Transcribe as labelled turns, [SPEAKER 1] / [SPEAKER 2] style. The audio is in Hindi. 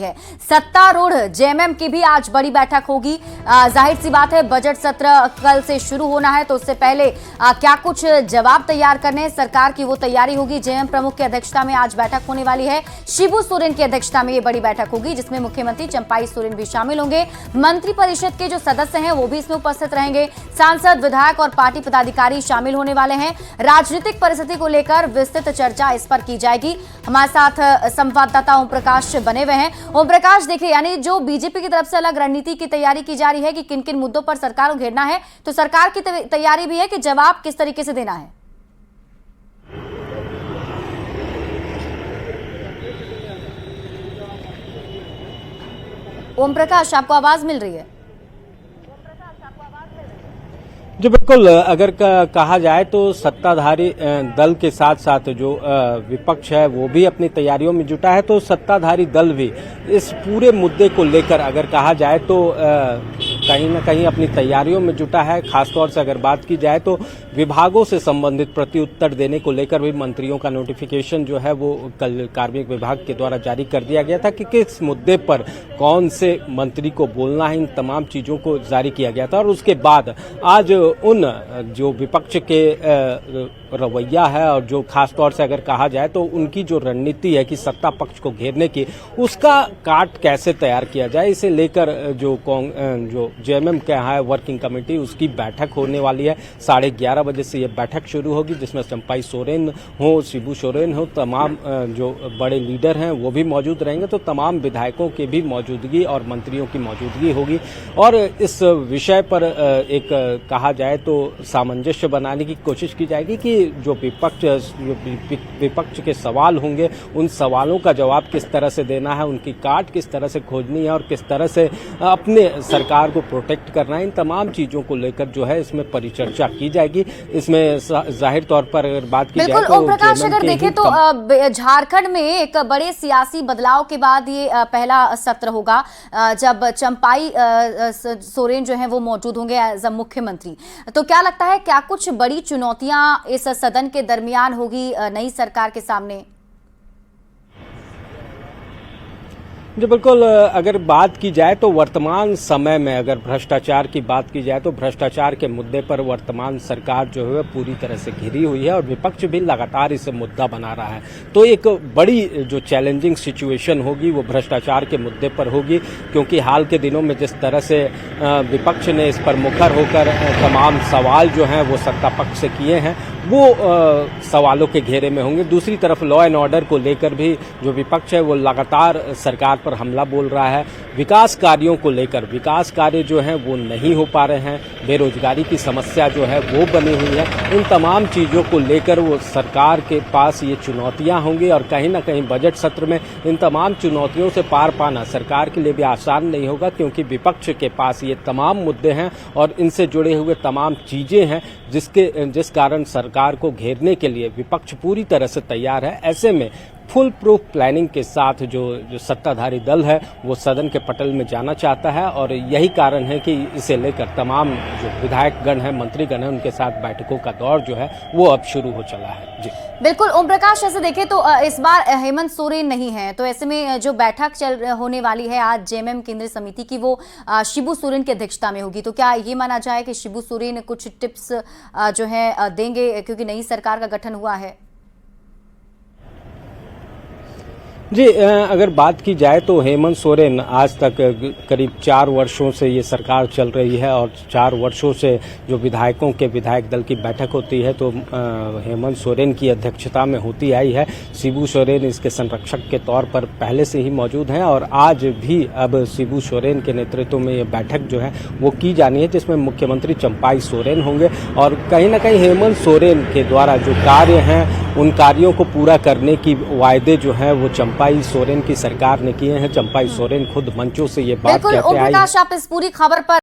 [SPEAKER 1] है। सत्तारूढ़ जेएमएम की भी आज बड़ी बैठक होगी। जाहिर सी बात है, बजट सत्र कल से शुरू होना है, तो उससे पहले क्या कुछ जवाब तैयार करने सरकार की वो तैयारी होगी। जेएमएम प्रमुख की अध्यक्षता में आज बैठक होने वाली है। शिबू सोरेन की अध्यक्षता में ये बड़ी बैठक होगी, जिसमें मुख्यमंत्री चंपाई सोरेन भी शामिल होंगे। मंत्रिपरिषद के जो सदस्य हैं वो भी इसमें उपस्थित रहेंगे। सांसद, विधायक और पार्टी पदाधिकारी शामिल होने वाले हैं। राजनीतिक परिस्थिति को लेकर विस्तृत चर्चा इस पर की जाएगी। हमारे साथ संवाददाता ओम प्रकाश बने हुए हैं। ओम प्रकाश, देखिए, यानी जो बीजेपी की तरफ से अलग रणनीति की तैयारी की जा रही है कि किन किन मुद्दों पर सरकार को घेरना है, तो सरकार की तैयारी भी है कि जवाब किस तरीके से देना है। ओम प्रकाश, आपको आवाज मिल रही है?
[SPEAKER 2] जी बिल्कुल, अगर कहा जाए तो सत्ताधारी दल के साथ साथ जो विपक्ष है वो भी अपनी तैयारियों में जुटा है, तो सत्ताधारी दल भी इस पूरे मुद्दे को लेकर अगर कहा जाए तो कहीं ना कहीं अपनी तैयारियों में जुटा है। खासतौर से अगर बात की जाए तो विभागों से संबंधित प्रत्युत्तर देने को लेकर भी मंत्रियों का नोटिफिकेशन जो है वो कल कार्मिक विभाग के द्वारा जारी कर दिया गया था कि किस मुद्दे पर कौन से मंत्री को बोलना है, इन तमाम चीजों को जारी किया गया था। और उसके बाद आज उन जो विपक्ष के रवैया है और जो खासतौर से अगर कहा जाए तो उनकी जो रणनीति है कि सत्ता पक्ष को घेरने की, उसका काट कैसे तैयार किया जाए, इसे लेकर जो जेएमएम का है वर्किंग कमेटी, उसकी बैठक होने वाली है। 11:30 बजे से ये बैठक शुरू होगी, जिसमें चंपाई सोरेन हो, शिबू सोरेन हो, तमाम जो बड़े लीडर हैं वो भी मौजूद रहेंगे। तो तमाम विधायकों की भी मौजूदगी और मंत्रियों की मौजूदगी होगी और इस विषय पर एक कहा जाए तो सामंजस्य बनाने की कोशिश की जाएगी कि जो विपक्ष के सवाल होंगे उन सवालों का जवाब किस तरह से देना है, उनकी काट किस तरह से खोजनी है और किस तरह से अपने सरकार को प्रोटेक्ट करना है, इन तमाम चीजों को लेकर जो है इसमें परिचर्चा की जाएगी। इसमें जाहिर तौर पर अगर बात की जाए तो
[SPEAKER 1] ओम प्रकाश, अगर देखें तो झारखंड में एक बड़े सियासी बदलाव के बाद ये पहला सत्र होगा जब चंपाई सोरेन जो है वो मौजूद होंगे एज अ मुख्यमंत्री। तो क्या लगता है, क्या कुछ बड़ी चुनौतियां इस सदन के दरमियान होगी नई सरकार के सामने?
[SPEAKER 2] जी बिल्कुल, अगर बात की जाए तो वर्तमान समय में अगर भ्रष्टाचार की बात की जाए तो भ्रष्टाचार के मुद्दे पर वर्तमान सरकार जो है पूरी तरह से घिरी हुई है और विपक्ष भी लगातार इसे मुद्दा बना रहा है। तो एक बड़ी जो चैलेंजिंग सिचुएशन होगी वो भ्रष्टाचार के मुद्दे पर होगी, क्योंकि हाल के दिनों में जिस तरह से विपक्ष ने इस पर मुखर होकर तमाम सवाल जो हैं वो सत्ता पक्ष से किए हैं वो सवालों के घेरे में होंगे। दूसरी तरफ लॉ एंड ऑर्डर को लेकर भी जो विपक्ष है वो लगातार सरकार पर हमला बोल रहा है। विकास कार्यों को लेकर विकास कार्य जो हैं वो नहीं हो पा रहे हैं, बेरोजगारी की समस्या जो है वो बनी हुई है। इन तमाम चीज़ों को लेकर वो सरकार के पास ये चुनौतियां होंगी और कहीं ना कहीं बजट सत्र में इन तमाम चुनौतियों से पार पाना सरकार के लिए भी आसान नहीं होगा, क्योंकि विपक्ष के पास ये तमाम मुद्दे हैं और इनसे जुड़े हुए तमाम चीजें हैं जिस कारण सरकार को घेरने के लिए विपक्ष पूरी तरह से तैयार है। ऐसे में फुल प्रूफ प्लानिंग के साथ जो सत्ताधारी दल है वो सदन के पटल में जाना चाहता है और यही कारण है कि इसे लेकर तमाम जो विधायकगण हैं, मंत्रीगण हैं, उनके साथ बैठकों का दौर जो है वो अब शुरू हो चला है। जी
[SPEAKER 1] बिल्कुल ओम प्रकाश, ऐसे देखें तो इस बार हेमंत सोरेन नहीं है, तो ऐसे में जो बैठक होने वाली है आज जेएमएम केंद्रीय समिति की वो शिबू सोरेन की अध्यक्षता में होगी। तो क्या ये माना जाए कि शिबू सोरेन कुछ टिप्स जो है देंगे, क्योंकि नई सरकार का गठन हुआ है?
[SPEAKER 2] जी, अगर बात की जाए तो हेमंत सोरेन आज तक करीब 4 वर्षों से ये सरकार चल रही है और 4 वर्षों से जो विधायकों के विधायक दल की बैठक होती है तो हेमंत सोरेन की अध्यक्षता में होती आई है। शिबू सोरेन इसके संरक्षक के तौर पर पहले से ही मौजूद हैं और आज भी अब शिबू सोरेन के नेतृत्व में ये बैठक जो है वो की जानी है, जिसमें मुख्यमंत्री चंपाई सोरेन होंगे और कहीं ना कहीं हेमंत सोरेन के द्वारा जो कार्य हैं उन कार्यों को पूरा करने की वायदे जो है वो चंपाई सोरेन की सरकार ने किए हैं। चंपाई सोरेन खुद मंचों से ये बात कहते आए।
[SPEAKER 1] ओम प्रकाश, आप इस पूरी खबर पर